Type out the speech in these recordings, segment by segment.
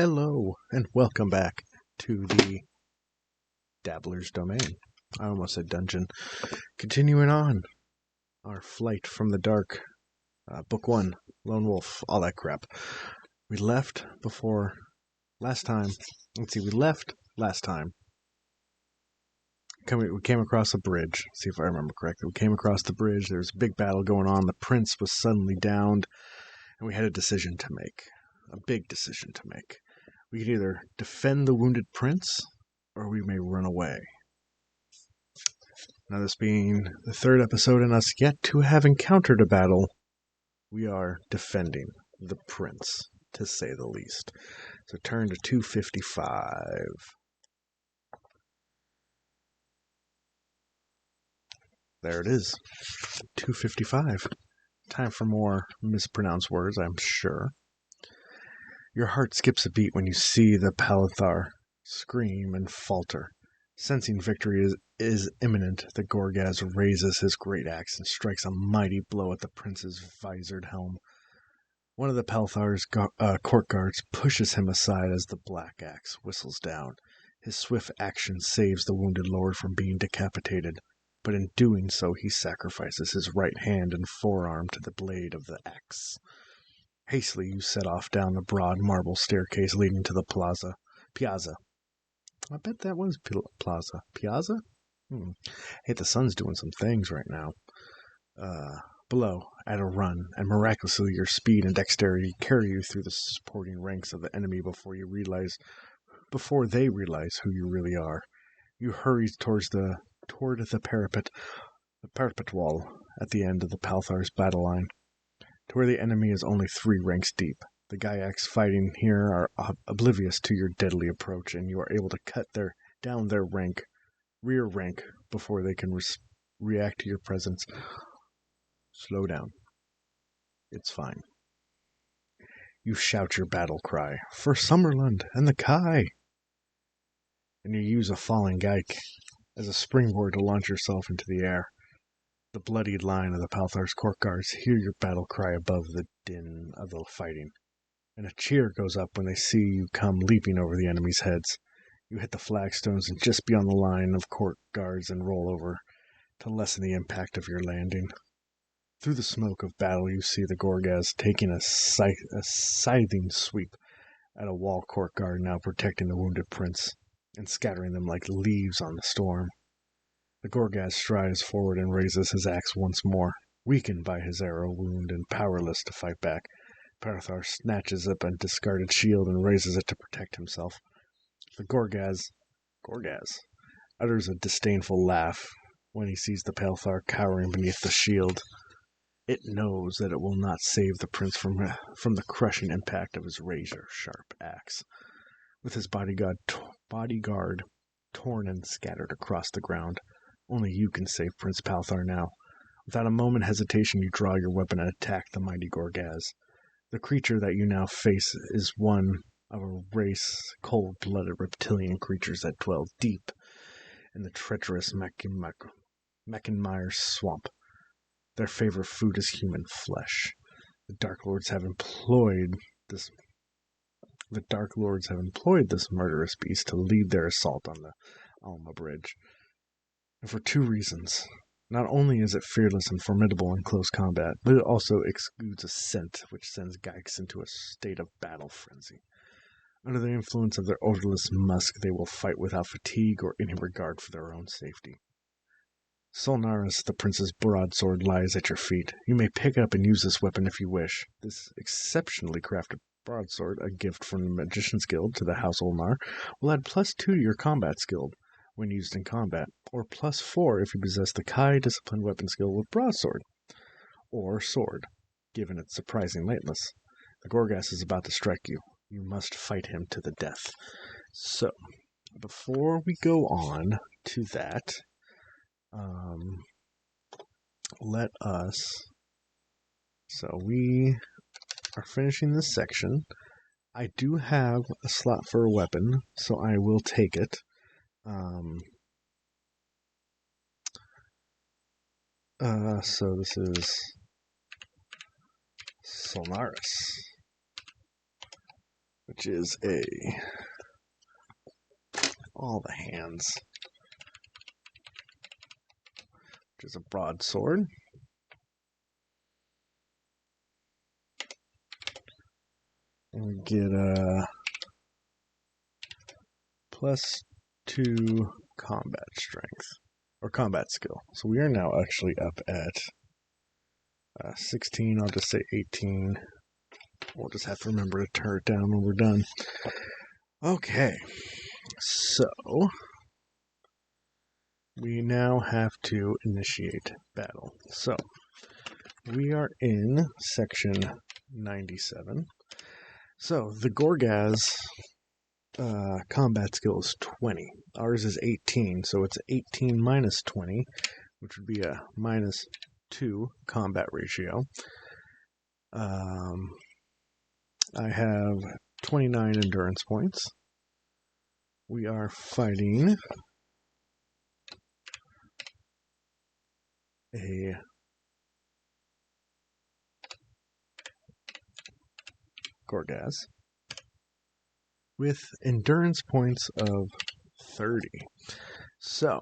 Hello, and welcome back to the Dabbler's Domain. I almost said dungeon. Continuing on our flight from the dark. Book 1, Lone Wolf, all that crap. We left before last time. We left last time. We came across a bridge. See if I remember correctly. We came across the bridge. There was a big battle going on. The prince was suddenly downed, and we had a decision to make. A big decision to make. We could either defend the wounded prince, or we may run away. Now, this being the third episode and us yet to have encountered a battle, we are defending the prince, to say the least. So turn to 255. There it is. 255. Time for more mispronounced words, I'm sure. Your heart skips a beat when you see the Palathar scream and falter. Sensing victory is imminent, the Gourgaz raises his great axe and strikes a mighty blow at the prince's visored helm. One of the Palathar's court guards pushes him aside as the black axe whistles down. His swift action saves the wounded lord from being decapitated, but in doing so he sacrifices his right hand and forearm to the blade of the axe. Hastily you set off down the broad marble staircase leading to the piazza. I bet that was plaza. Piazza? Hey, the sun's doing some things right now. Below, at a run, and miraculously your speed and dexterity carry you through the supporting ranks of the enemy before they realize who you really are. You hurry toward the parapet wall at the end of the Palthar's battle line, to where the enemy is only 3 ranks deep. The Gyaks fighting here are oblivious to your deadly approach, and you are able to cut down their rear rank, before they can react to your presence. Slow down. It's fine. You shout your battle cry, "For Summerland and the Kai!" And you use a falling Gyke as a springboard to launch yourself into the air. The bloodied line of the Palthar's court guards hear your battle cry above the din of the fighting, and a cheer goes up when they see you come leaping over the enemy's heads. You hit the flagstones and just beyond the line of court guards and roll over to lessen the impact of your landing. Through the smoke of battle you see the Gourgaz taking a scything sweep at a wall court guard now protecting the wounded prince, and scattering them like leaves on the storm. The Gourgaz strides forward and raises his axe once more, weakened by his arrow wound and powerless to fight back. Palathar snatches up a discarded shield and raises it to protect himself. The Gourgaz utters a disdainful laugh when he sees the Palathar cowering beneath the shield. It knows that it will not save the prince from the crushing impact of his razor-sharp axe. With his bodyguard torn and scattered across the ground, only you can save Prince Palathar now. Without a moment's hesitation, you draw your weapon and attack the mighty Gourgaz. The creature that you now face is one of a race cold-blooded reptilian creatures that dwell deep in the treacherous Mackinmire swamp. Their favorite food is human flesh. The Dark Lords have employed this murderous beast to lead their assault on the Alma Bridge. And for 2 reasons. Not only is it fearless and formidable in close combat, but it also exudes a scent which sends Gyks into a state of battle frenzy. Under the influence of their odorless musk, they will fight without fatigue or any regard for their own safety. Solnaris, the prince's broadsword, lies at your feet. You may pick up and use this weapon if you wish. This exceptionally crafted broadsword, a gift from the Magician's Guild to the House Olnar, will add +2 to your combat skill when used in combat, or +4 if you possess the Kai disciplined weapon skill with broadsword or sword, given its surprising lightness. The Gourgaz is about to strike you. You must fight him to the death. So, before we go on to that, we are finishing this section. I do have a slot for a weapon, so I will take it. So this is Solnaris. which is all the hands, which is a broadsword. And we get a +2 combat strength, or combat skill. So we are now actually up at 16, I'll just say 18. We'll just have to remember to turn it down when we're done. Okay, so we now have to initiate battle. So we are in section 97. So the Gourgaz combat skill is 20. Ours is 18, so it's 18 minus 20, which would be a -2 combat ratio. I have 29 endurance points. We are fighting a Gourgaz with endurance points of 30. So,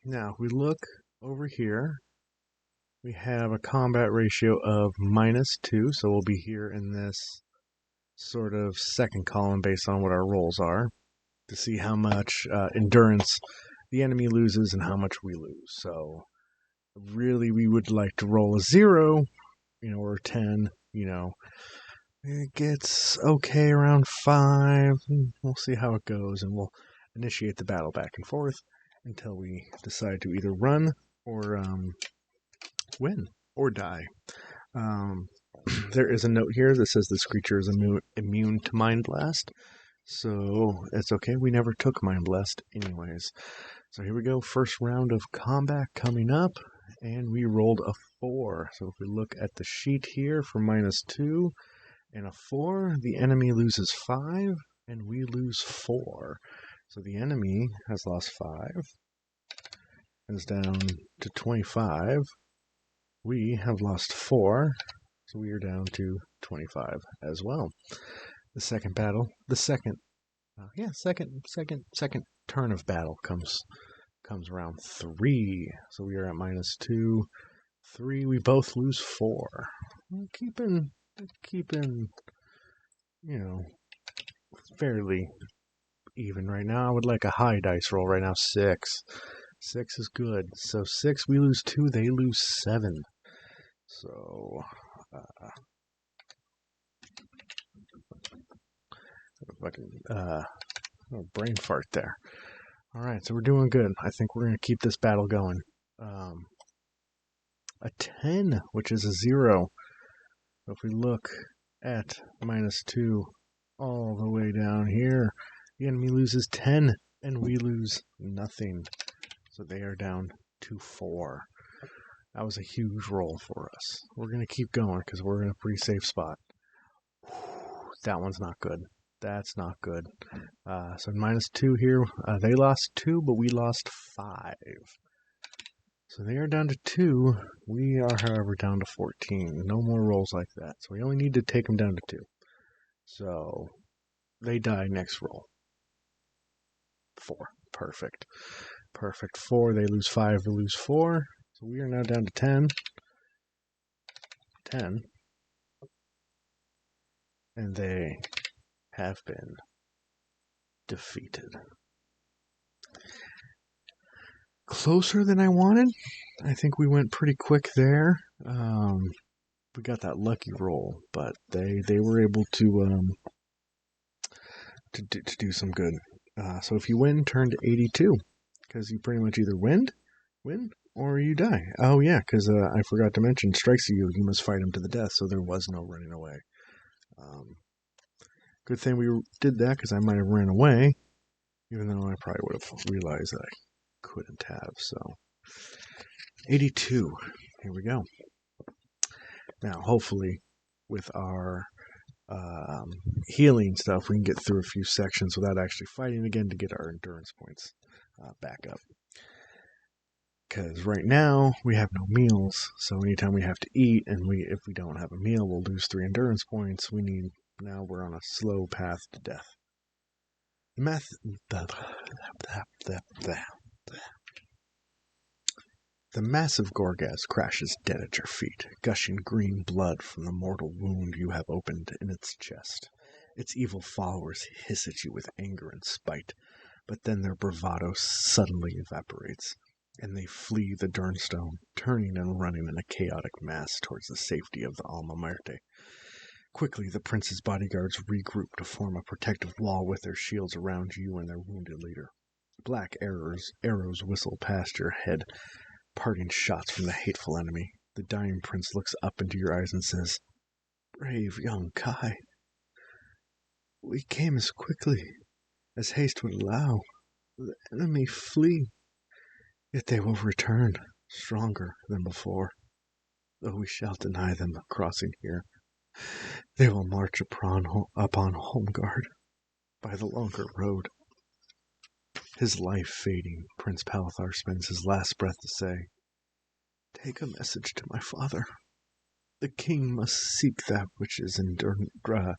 now if we look over here, we have a combat ratio of -2, so we'll be here in this sort of second column based on what our rolls are to see how much endurance the enemy loses and how much we lose. So really we would like to roll a 0, or 10, it gets okay around 5. We'll see how it goes, and we'll initiate the battle back and forth until we decide to either run or win or die. There is a note here that says this creature is immune to Mind Blast, so it's okay. We never took Mind Blast anyways. So here we go. First round of combat coming up, and we rolled a 4. So if we look at the sheet here for -2 and a 4, the enemy loses 5, and we lose 4. So the enemy has lost 5, is down to 25. We have lost 4, so we are down to 25 as well. The second battle, second turn of battle comes around 3. So we are at -2, 3. We both lose 4. Keeping, fairly even right now. I would like a high dice roll right now. 6. 6 is good. So 6, we lose 2, they lose 7. So, if I can, brain fart there. All right, so we're doing good. I think we're going to keep this battle going. A 10, which is a 0. So if we look at -2 all the way down here, the enemy loses 10, and we lose nothing. So they are down to 4. That was a huge roll for us. We're going to keep going because we're in a pretty safe spot. That one's not good. That's not good. So -2 here. They lost 2, but we lost 5. So they are down to 2. We are, however, down to 14. No more rolls like that. So we only need to take them down to 2. So they die next roll. 4. Perfect. Perfect. 4. They lose 5. We lose 4. So we are now down to 10. 10. And they have been defeated. Closer than I wanted. I think we went pretty quick there. We got that lucky roll, but they were able to do some good. So if you win, turn to 82, because you pretty much either win, or you die. Oh yeah, because I forgot to mention, strikes you must fight him to the death. So there was no running away. Good thing we did that, because I might have ran away, even though I probably would have realized that I couldn't have. So 82. Here we go. Now, hopefully, with our healing stuff, we can get through a few sections without actually fighting again to get our endurance points back up. Because right now, we have no meals, so anytime we have to eat, and if we don't have a meal, we'll lose 3 endurance points. We need Now we're on a slow path to death. The massive Gourgaz crashes dead at your feet, gushing green blood from the mortal wound you have opened in its chest. Its evil followers hiss at you with anger and spite, but then their bravado suddenly evaporates, and they flee the Durnstone, turning and running in a chaotic mass towards the safety of the Alma Marte. Quickly, the prince's bodyguards regroup to form a protective wall with their shields around you and their wounded leader. Black arrows whistle past your head, parting shots from the hateful enemy. The dying prince looks up into your eyes and says, "Brave young Kai, we came as quickly as haste would allow. The enemy flee, yet they will return, stronger than before. Though we shall deny them a crossing here, they will march upon Holmgard by the longer road." His life fading, Prince Palithar spends his last breath to say, "Take a message to my father. The king must seek that which is in Durnor,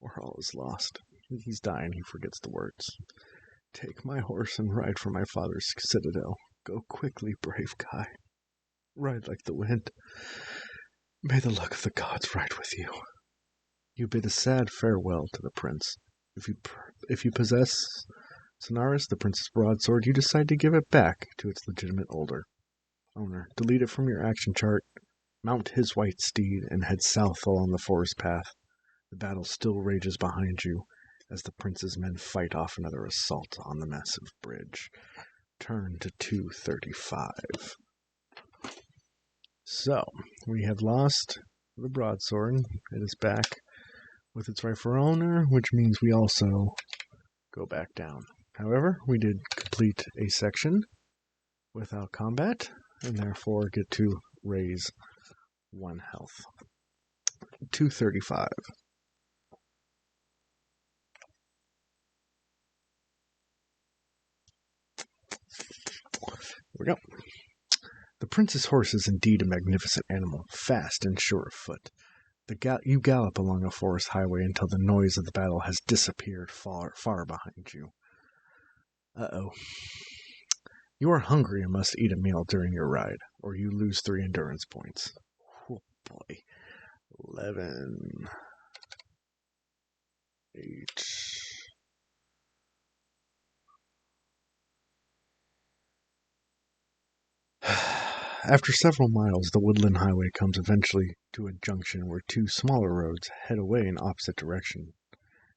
or all is lost." He's dying, he forgets the words. "Take my horse and ride for my father's citadel. Go quickly, brave Kai. Ride like the wind. May the luck of the gods ride with you." You bid a sad farewell to the prince. If you possess Sonaris, the prince's broadsword, you decide to give it back to its legitimate owner. Delete it from your action chart, mount his white steed, and head south along the forest path. The battle still rages behind you as the prince's men fight off another assault on the massive bridge. Turn to 235. So, we have lost the broadsword. It is back with its rightful owner, which means we also go back down. However, we did complete a section without combat, and therefore get to raise 1 health. 235. Here we go. The prince's horse is indeed a magnificent animal, fast and sure of foot. You gallop along a forest highway until the noise of the battle has disappeared far, far behind you. Uh-oh. You are hungry and must eat a meal during your ride, or you lose 3 endurance points. Oh boy. 11. 8. After several miles, the woodland highway comes eventually to a junction where 2 smaller roads head away in opposite directions.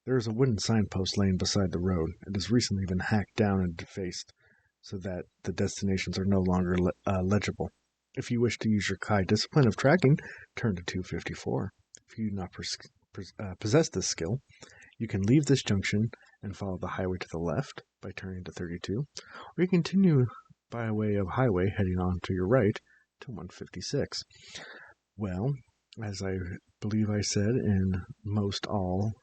There is a wooden signpost laying beside the road. It has recently been hacked down and defaced so that the destinations are no longer legible. If you wish to use your Kai discipline of tracking, turn to 254. If you do not possess this skill, you can leave this junction and follow the highway to the left by turning to 32, or you continue by way of highway heading on to your right to 156. Well, as I believe I said in most all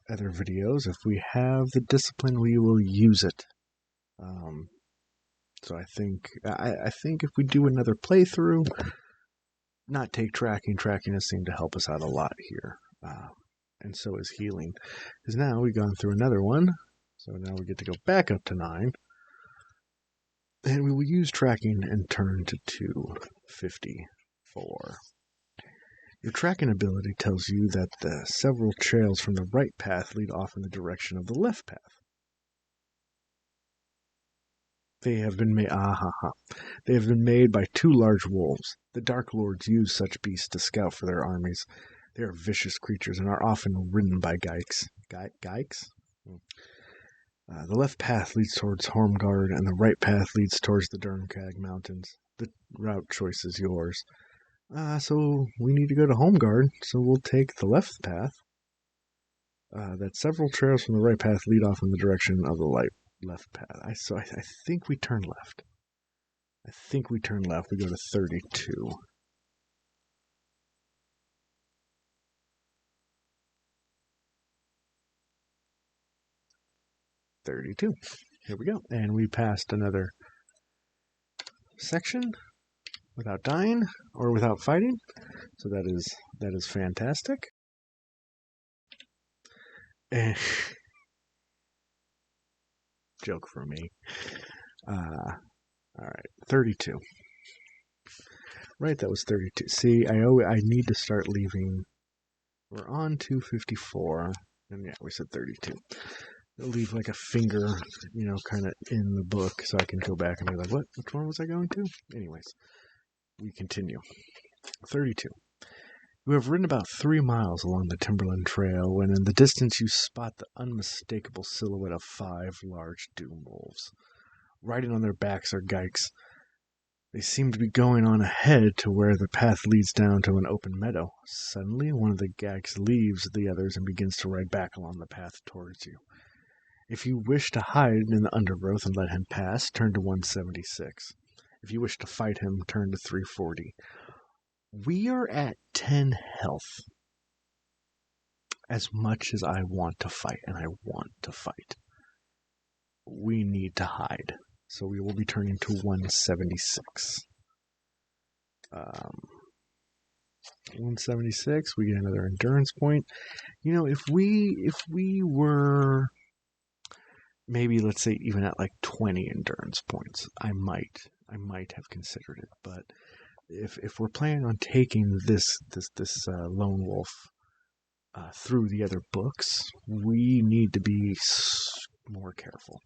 other videos, if we have the discipline, we will use it. So I think if we do another playthrough, not take tracking has seemed to help us out a lot here. And so is healing. Because now we've gone through another one, so now we get to go back up to 9. And we will use tracking and turn to 254. Your tracking ability tells you that the several trails from the right path lead off in the direction of the left path. They have been made by 2 large wolves. The Dark Lords use such beasts to scout for their armies. They are vicious creatures and are often ridden by Geiks. Geiks? The left path leads towards Hormgard, and the right path leads towards the Durnkag Mountains. The route choice is yours. So we need to go to Hormgard, so we'll take the left path. That several trails from the right path lead off in the direction of the left path. I think we turn left. We go to 32. 32. Here we go. And we passed another section. without dying or without fighting. So that is fantastic. And joke for me. All right, 32. Right, that was 32. See, I need to start leaving. We're on 254, and yeah, we said 32. I'll leave like a finger, kind of in the book so I can go back and be like, what? Which one was I going to? Anyways, we continue. 32. You have ridden about 3 miles along the Timberland Trail when in the distance you spot the unmistakable silhouette of 5 large doom wolves. Riding on their backs are geiks. They seem to be going on ahead to where the path leads down to an open meadow. Suddenly, one of the geiks leaves the others and begins to ride back along the path towards you. If you wish to hide in the undergrowth and let him pass, turn to 176. If you wish to fight him, turn to 340. We are at 10 health. As much as I want to fight, and I want to fight, we need to hide. So we will be turning to 176. 176, we get another endurance point. If we were maybe, let's say, even at like 20 endurance points, I might have considered it. But if we're planning on taking this lone wolf through the other books, we need to be more careful.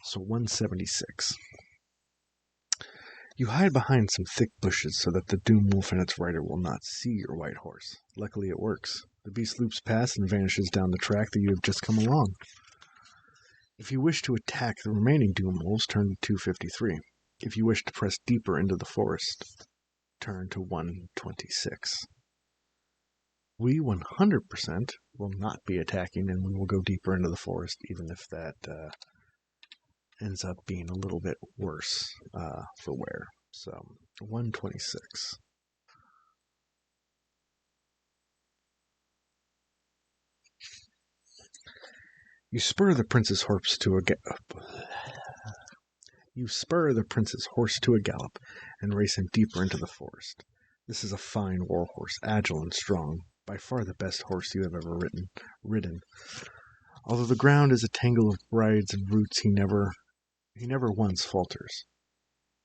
So 176. You hide behind some thick bushes so that the doom wolf and its rider will not see your white horse. Luckily it works. The beast loops past and vanishes down the track that you have just come along. If you wish to attack the remaining doom wolves, turn to 253. If you wish to press deeper into the forest, turn to 126. We 100% will not be attacking, and we will go deeper into the forest, even if that ends up being a little bit worse for wear. So, 126. You spur the prince's horse to a gallop and race him deeper into the forest. This is a fine war horse, agile and strong, by far the best horse you have ever ridden. Although the ground is a tangle of briars and roots, he never once falters.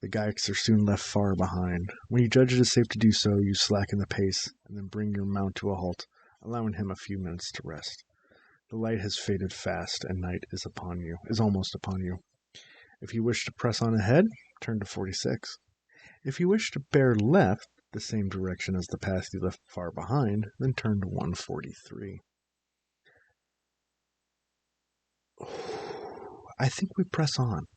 The geiks are soon left far behind. When you judge it is safe to do so, you slacken the pace and then bring your mount to a halt, allowing him a few minutes to rest. The light has faded fast, and night is almost upon you. If you wish to press on ahead, turn to 46. If you wish to bear left, the same direction as the path you left far behind, then turn to 143. I think we press on.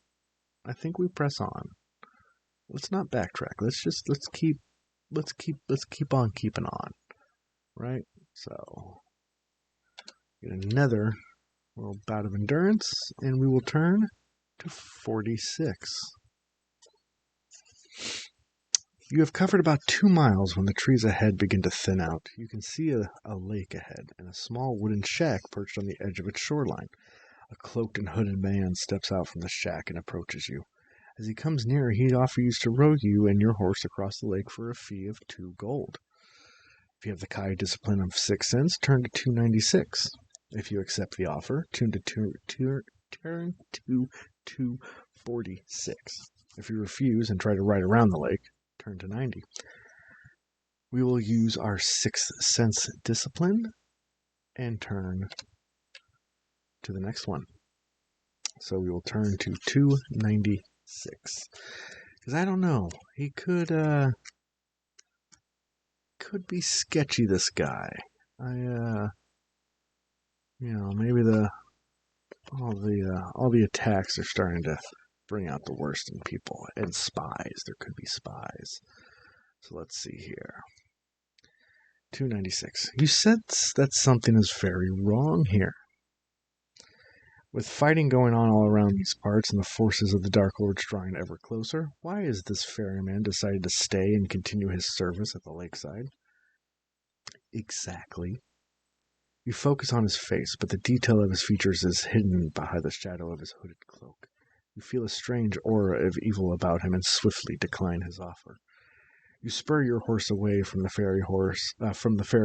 Let's not backtrack. Let's keep on keeping on. Right? So get another little bout of endurance, and we will turn to 46. You have covered about 2 miles when the trees ahead begin to thin out. You can see a lake ahead and a small wooden shack perched on the edge of its shoreline. A cloaked and hooded man steps out from the shack and approaches you. As he comes near, he offers to row you and your horse across the lake for a fee of 2 gold. If you have the Kai discipline of 6 cents, turn to 296. If you accept the offer, turn to 246. If you refuse and try to ride around the lake, turn to 90. We will use our 6th sense discipline and turn to the next one. So we will turn to 296. Because I don't know, he could be sketchy, this guy. Maybe all the attacks are starting to bring out the worst in people. And spies. There could be spies. So let's see here. 296. You sense that something is very wrong here. With fighting going on all around these parts and the forces of the Dark Lords drawing ever closer, why has this ferryman decided to stay and continue his service at the lakeside? Exactly. You focus on his face, but the detail of his features is hidden behind the shadow of his hooded cloak. You feel a strange aura of evil about him and swiftly decline his offer. You spur your horse away from the ferry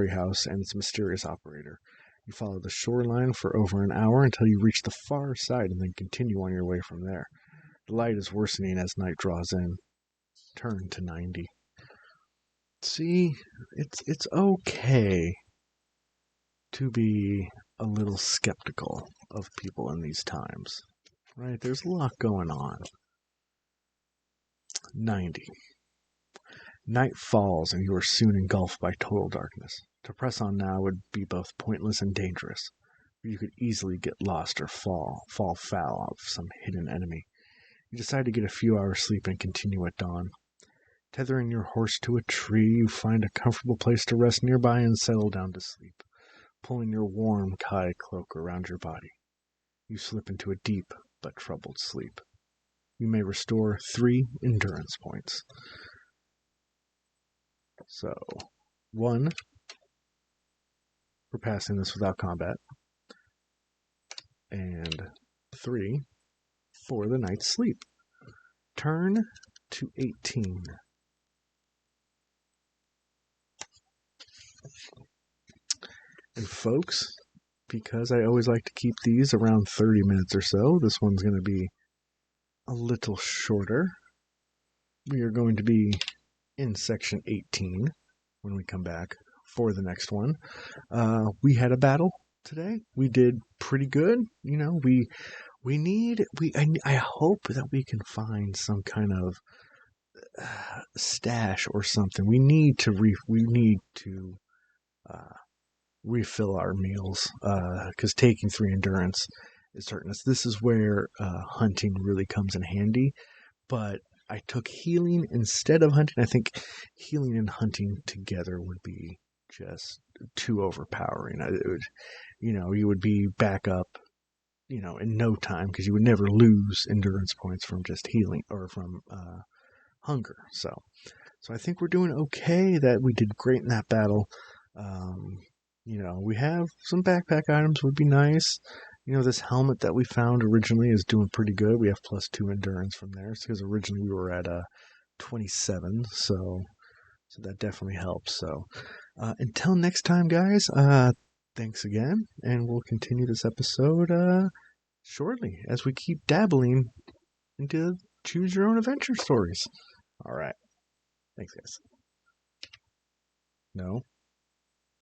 house and its mysterious operator. You follow the shoreline for over an hour until you reach the far side and then continue on your way from there. The light is worsening as night draws in. Turn to 90. See, it's okay to be a little skeptical of people in these times, right? There's a lot going on. 90. Night falls and you are soon engulfed by total darkness. To press on now would be both pointless and dangerous. You could easily get lost or fall foul of some hidden enemy. You decide to get a few hours sleep and continue at dawn. Tethering your horse to a tree, you find a comfortable place to rest nearby and settle down to sleep, pulling your warm Kai cloak around your body. You slip into a deep but troubled sleep. You may restore 3 endurance points. So, 1 for passing this without combat, and 3 for the night's sleep. Turn to 18. And folks, because I always like to keep these around 30 minutes or so, this one's going to be a little shorter. We are going to be in section 18 when we come back for the next one. We had a battle today. We did pretty good. You know, I hope that we can find some kind of stash or something. We need to refill our meals, because taking 3 endurance is hurting us. This is where hunting really comes in handy, but I took healing instead of hunting. I think healing and hunting together would be just too overpowering. You would be back up, in no time, because you would never lose endurance points from just healing or from hunger. So I think we're doing okay. That we did great in that battle. We have some backpack items would be nice. This helmet that we found originally is doing pretty good. We have +2 endurance from there, because originally we were at 27, so that definitely helps. So until next time, guys, thanks again, and we'll continue this episode shortly as we keep dabbling into choose your own adventure stories. All right. Thanks, guys. No.